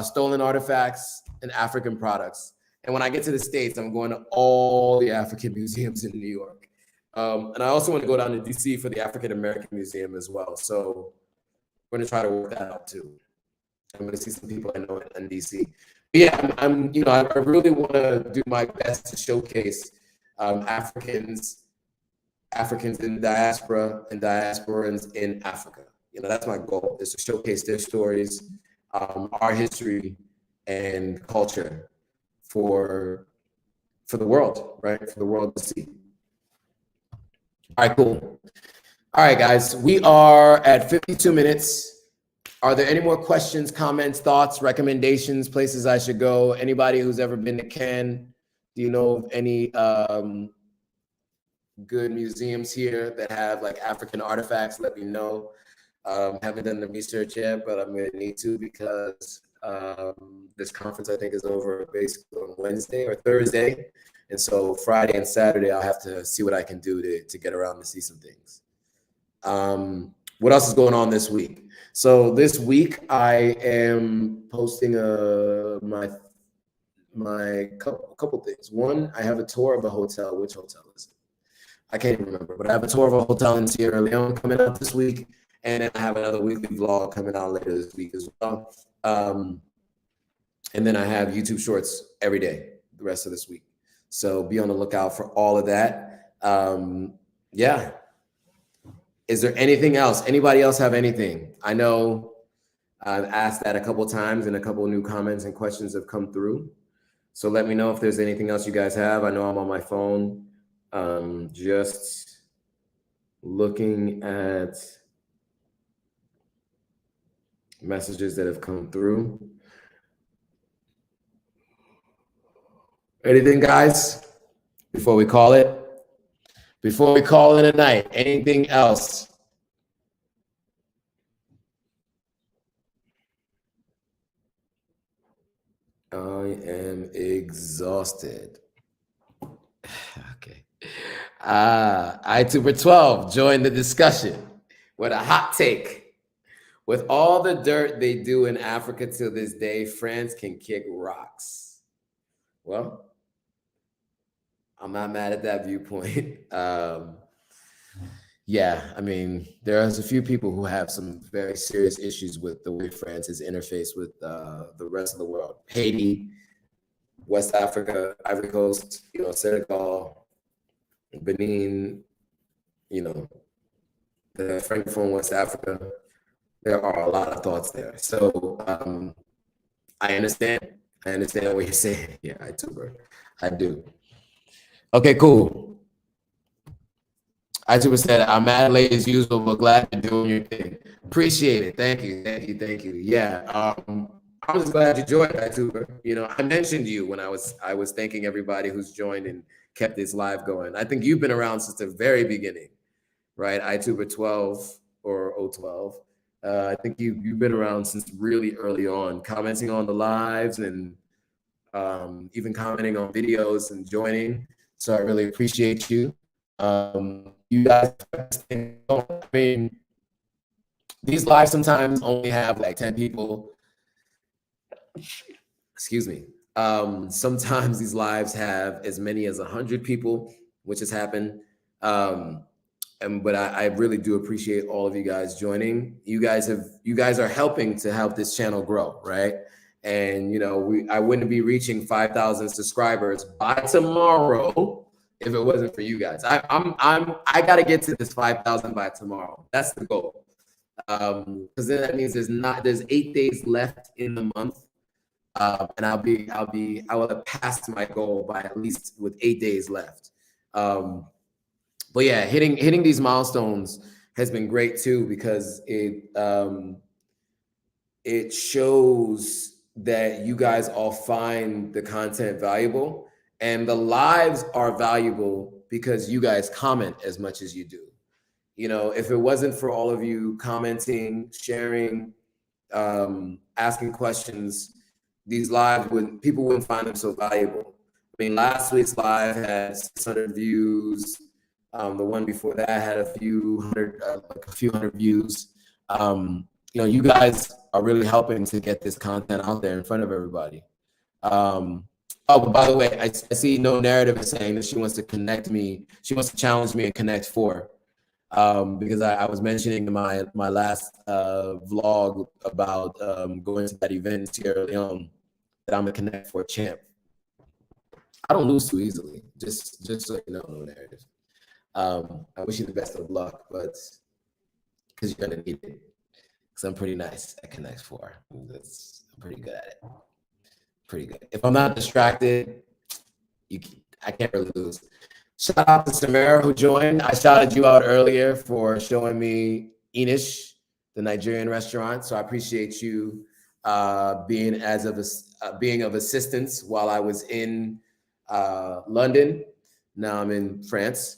stolen artifacts and African products. And when I get to the States, I'm going to all the African museums in New York. And I also want to go down to DC for the African American Museum as well. So we're going to try to work that out too. I'm going to see some people I know in DC. Yeah, I really want to do my best to showcase Africans in diaspora and diasporans in Africa. That's my goal, is to showcase their stories, our history and culture for the world, right? For the world to see. All right, cool. All right, guys, we are at 52 minutes. Are there any more questions, comments, thoughts, recommendations, places I should go? Anybody who's ever been to Cannes? Do you know of any good museums here that have like African artifacts? Let me know. Haven't done the research yet, but I'm going to need to because this conference I think is over basically on Wednesday or Thursday. And so Friday and Saturday, I'll have to see what I can do to get around to see some things. What else is going on this week? So this week I am posting my couple things. One, I have a tour of a hotel. Which hotel is it? I can't even remember, but I have a tour of a hotel in Sierra Leone coming out this week. And then I have another weekly vlog coming out later this week as well. And then I have YouTube shorts every day, the rest of this week. So be on the lookout for all of that. Yeah. Is there anything else? Anybody else have anything? I know I've asked that a couple of times and a couple of new comments and questions have come through. So let me know if there's anything else you guys have. I know I'm on my phone, just looking at messages that have come through. Anything, guys, before we call it? Before we call it a night, anything else? I am exhausted. Okay. iTuber12, join the discussion with a hot take. With all the dirt they do in Africa to this day, France can kick rocks. Well, I'm not mad at that viewpoint. Yeah, I mean, there's a few people who have some very serious issues with the way France is interfaced with the rest of the world. Haiti, West Africa, Ivory Coast, Senegal, Benin, the Francophone West Africa. There are a lot of thoughts there. So I understand. I understand what you're saying. Yeah, iTuber. I do. Okay, cool. iTuber said, I'm mad late as usual, but glad you're doing your thing. Appreciate it. Thank you. Thank you. Thank you. Yeah. I'm just glad you joined iTuber. You know, I mentioned you when I was thanking everybody who's joined and kept this live going. I think you've been around since the very beginning, right? iTuber 12 or 012. I think you've been around since really early on, commenting on the lives and even commenting on videos and joining. So I really appreciate you. You guys, I mean, these lives sometimes only have like 10 people. Excuse me. Sometimes these lives have as many as 100 people, which has happened. But I really do appreciate all of you guys joining. You guys are helping to help this channel grow, right? And you know, I wouldn't be reaching 5,000 subscribers by tomorrow if it wasn't for you guys. I got to get to this 5,000 by tomorrow. That's the goal. Because then that means there's 8 days left in the month, and I will have passed my goal by at least with 8 days left. But yeah, hitting these milestones has been great too, because it shows that you guys all find the content valuable, and the lives are valuable because you guys comment as much as you do. You know, if it wasn't for all of you commenting, sharing, asking questions, these lives people wouldn't find them so valuable. I mean, last week's live had 600 views. The one before that had a few hundred views. You know, you guys are really helping to get this content out there in front of everybody. Oh, but by the way, I see No Narrative is saying that she wants to connect me. She wants to challenge me in Connect 4. Because I was mentioning in my last vlog about going to that event in Sierra Leone that I'm a Connect 4 champ. I don't lose too easily, just so you know, No Narrative. I wish you the best of luck, but because you're gonna need it. Because I'm pretty nice at Connect 4. I'm pretty good at it. Pretty good. If I'm not distracted, I can't really lose. Shout out to Samara who joined. I shouted you out earlier for showing me Inish, the Nigerian restaurant. So I appreciate you being of assistance while I was in London. Now I'm in France.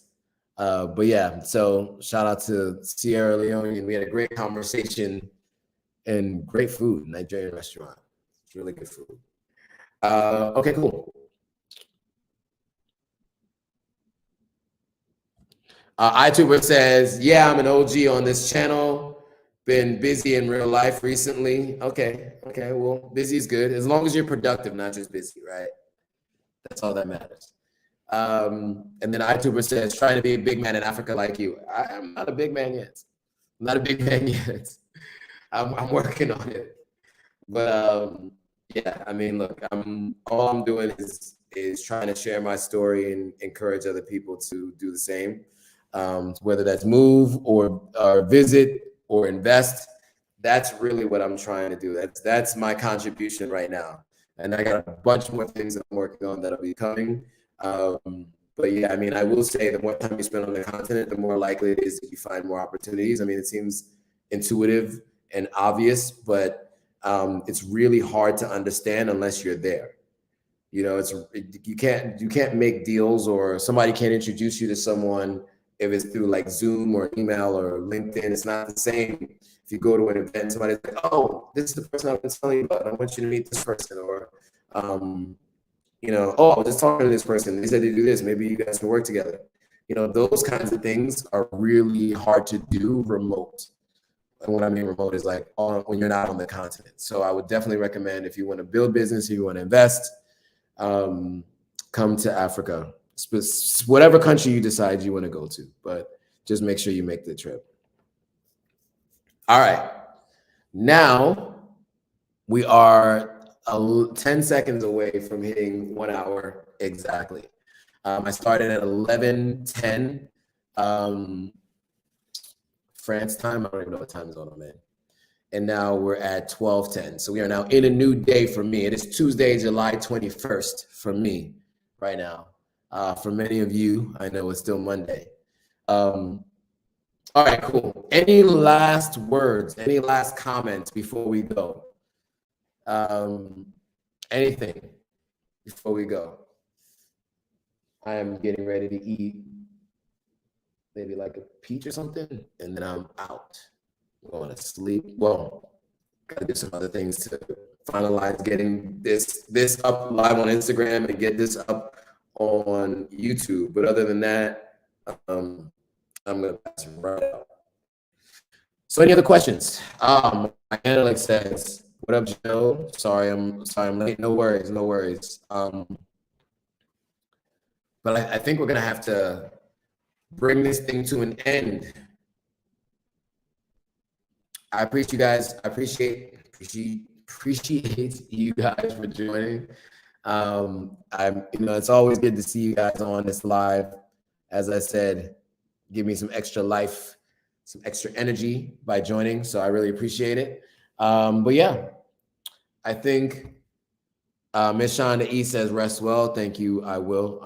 But yeah, so shout out to Sierra Leone. We had a great conversation and great food, Nigerian restaurant. It's really good food. Okay, cool. iTuber says, yeah, I'm an OG on this channel. Been busy in real life recently. Okay, well, busy is good. As long as you're productive, not just busy, right? That's all that matters. And then iTuber says, trying to be a big man in Africa like you. I'm not a big man yet. I'm not a big man yet. I'm working on it. But yeah, I mean, look, all I'm doing is trying to share my story and encourage other people to do the same. Whether that's move or visit or invest, that's really what I'm trying to do. That's my contribution right now. And I got a bunch more things that I'm working on that'll be coming. But yeah, I mean, I will say the more time you spend on the continent, the more likely it is that you find more opportunities. I mean, it seems intuitive and obvious, but it's really hard to understand unless you're there. You know, you can't make deals, or somebody can't introduce you to someone if it's through like Zoom or email or LinkedIn. It's not the same. If you go to an event, somebody's like, oh, this is the person I've been telling you about. I want you to meet this person. Or, you know, oh, I was just talking to this person. They said they do this. Maybe you guys can work together. You know, those kinds of things are really hard to do remote. And what I mean remote is like when you're not on the continent. So I would definitely recommend, if you want to build business, if you want to invest, come to Africa. Whatever country you decide you want to go to, but just make sure you make the trip. All right. Now we are 10 seconds away from hitting 1 hour exactly. I started at 11:10 France time. I don't even know what time zone I'm in. and now we're at 12:10. So we are now in a new day for me. It is Tuesday, July 21st for me right now. For many of you, I know it's still Monday. All right, cool. Any last words, any last comments before we go? Anything before we go? I am getting ready to eat maybe like a peach or something, and then I'm out. I'm going to sleep. Well, gotta do some other things to finalize getting this up live on Instagram and get this up on YouTube. But other than that, I'm gonna pass it right out. So any other questions? My analyst says, "What up, Joe? Sorry, I'm late. No worries, no worries." But I think we're gonna have to bring this thing to an end. I appreciate you guys. I appreciate you guys for joining. It's always good to see you guys on this live. As I said, give me some extra life, some extra energy by joining. So I really appreciate it. But yeah, I think Miss Shonda E says, rest well. Thank you. I will.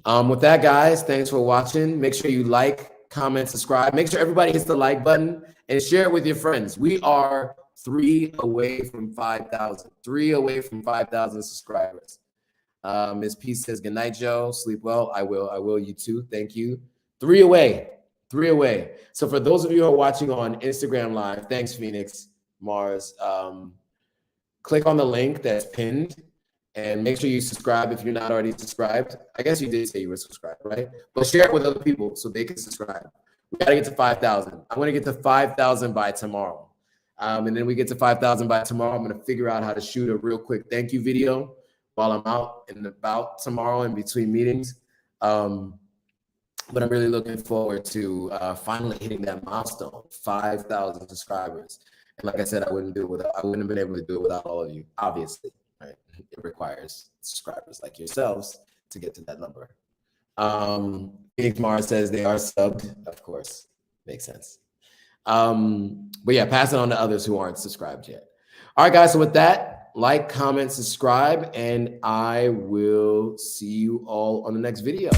With that, guys, thanks for watching. Make sure you like, comment, subscribe. Make sure everybody hits the like button and share it with your friends. We are 3 away from 5,000. 3 away from 5,000 subscribers. Ms. P says, good night, Joe. Sleep well. I will. You too. Thank you. 3 away. 3 away. So for those of you who are watching on Instagram Live, thanks, Phoenix, Mars. Click on the link that's pinned and make sure you subscribe if you're not already subscribed. I guess you did say you were subscribed, right? But share it with other people so they can subscribe. We got to get to 5,000. I want to get to 5,000 by tomorrow. And then we get to 5,000 by tomorrow. I'm going to figure out how to shoot a real quick thank you video while I'm out and about tomorrow in between meetings. But I'm really looking forward to finally hitting that milestone, 5,000 subscribers. And like I said, I wouldn't have been able to do it without all of you, obviously, right? It requires subscribers like yourselves to get to that number. Phoenix Mars says they are subbed, of course, makes sense. But yeah, pass it on to others who aren't subscribed yet. All right, guys, so with that, like, comment, subscribe, and I will see you all on the next video.